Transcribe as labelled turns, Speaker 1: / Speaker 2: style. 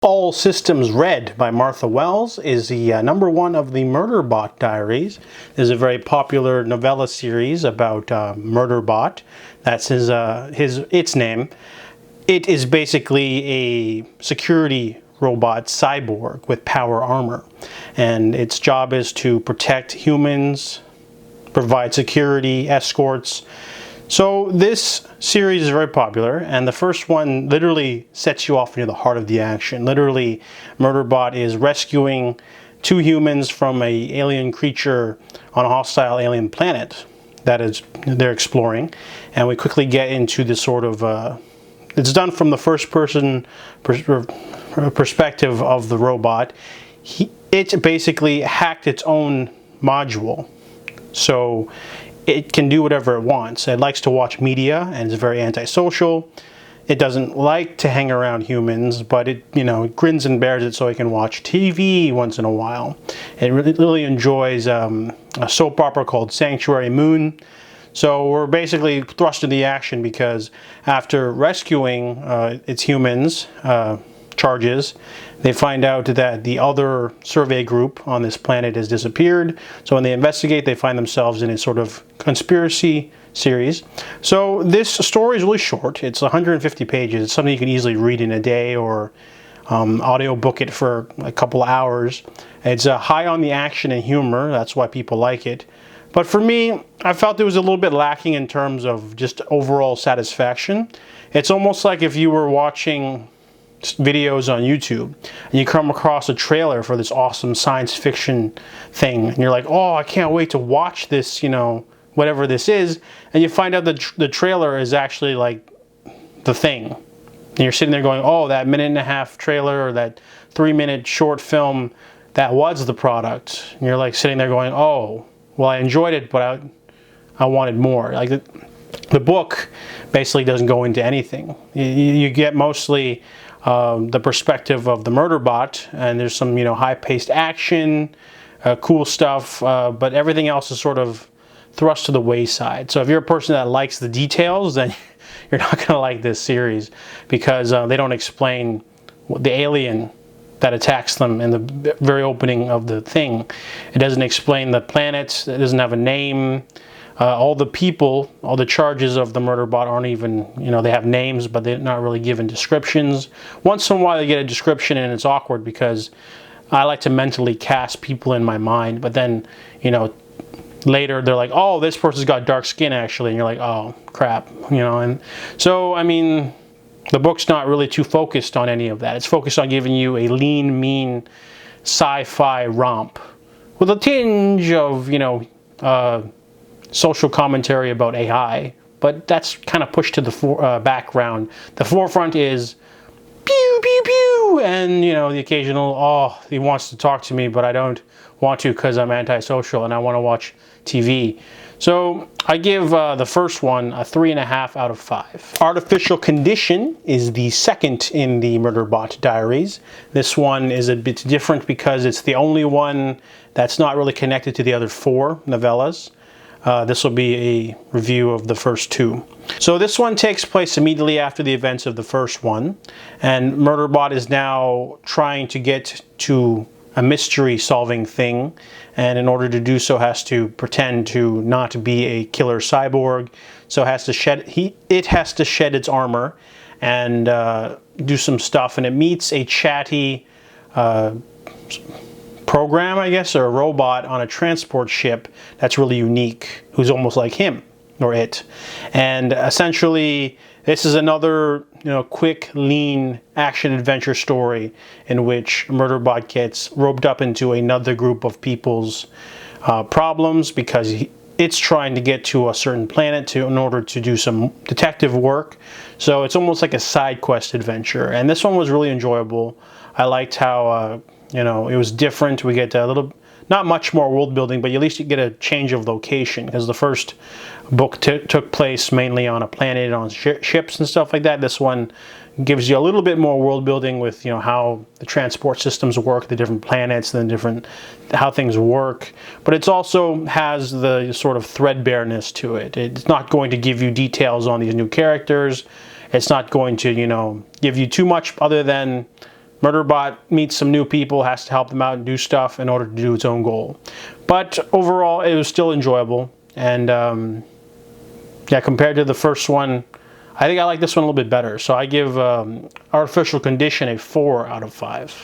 Speaker 1: All Systems Red by Martha Wells is the #1 of the Murderbot Diaries. It is a very popular novella series about Murderbot. That's its name. It is basically a security robot cyborg with power armor, and its job is to protect humans, provide security, escorts. So this series is very popular, and the first one literally sets you off into the heart of the action. Literally, Murderbot is rescuing two humans from an alien creature on a hostile alien planet that they're exploring, and we quickly get into this sort of it's done from the first person perspective of the robot. It basically hacked its own module, so it can do whatever it wants. It likes to watch media and it's very antisocial. It doesn't like to hang around humans, but it grins and bears it so it can watch TV once in a while. It really enjoys a soap opera called Sanctuary Moon. So we're basically thrust into the action because after rescuing its humans charges, they find out that the other survey group on this planet has disappeared. So when they investigate, they find themselves in a sort of conspiracy series. So this story is really short. It's 150 pages. It's something you can easily read in a day or audio book it for a couple of hours. It's high on the action and humor. That's why people like it. But for me, I felt it was a little bit lacking in terms of just overall satisfaction. It's almost like if you were watching videos on YouTube and you come across a trailer for this awesome science fiction thing and you're like, oh, I can't wait to watch this, whatever this is, and you find out that the trailer is actually like the thing, and you're sitting there going, oh, that 1.5-minute trailer or that 3-minute short film, that was the product, and you're like sitting there going, oh, well, I enjoyed it, but I wanted more. Like the book basically doesn't go into anything. You get mostly the perspective of the Murderbot, and there's some high-paced action, cool stuff, but everything else is sort of thrust to the wayside. So if you're a person that likes the details, then you're not going to like this series because they don't explain the alien that attacks them in the very opening of the thing. It doesn't explain the planet. It doesn't have a name. All the people, all the charges of the Murderbot aren't even, they have names, but they're not really given descriptions. Once in a while they get a description and it's awkward because I like to mentally cast people in my mind, but then, later they're like, oh, this person's got dark skin actually, and you're like, oh, crap, and so, I mean, the book's not really too focused on any of that. It's focused on giving you a lean, mean sci-fi romp with a tinge of, social commentary about AI, but that's kind of pushed to the background. The forefront is pew, pew, pew, and, the occasional, oh, he wants to talk to me, but I don't want to because I'm antisocial and I want to watch TV. So I give the first one a 3.5 out of 5. Artificial Condition is the second in the Murderbot Diaries. This one is a bit different because it's the only one that's not really connected to the other 4 novellas. This will be a review of the first 2. So this one takes place immediately after the events of the first one, and Murderbot is now trying to get to a mystery solving thing, and in order to do so has to pretend to not be a killer cyborg, so it has to shed its armor and do some stuff, and it meets a chatty program, I guess, or a robot on a transport ship that's really unique, who's almost like him or it. And essentially this is another quick, lean action adventure story in which Murderbot gets roped up into another group of people's problems because it's trying to get to a certain planet in order to do some detective work. So it's almost like a side quest adventure, and this one was really enjoyable. I liked how it was different. We get a little, not much more world building, but at least you get a change of location, because the first book took place mainly on a planet, on ships and stuff like that. This one gives you a little bit more world building with how the transport systems work, the different planets, and how things work. But it also has the sort of threadbareness to it. It's not going to give you details on these new characters. It's not going to give you too much other than, you know, Murderbot meets some new people, has to help them out and do stuff in order to do its own goal. But overall, it was still enjoyable. And yeah, compared to the first one, I think I like this one a little bit better. So I give Artificial Condition a 4 out of 5.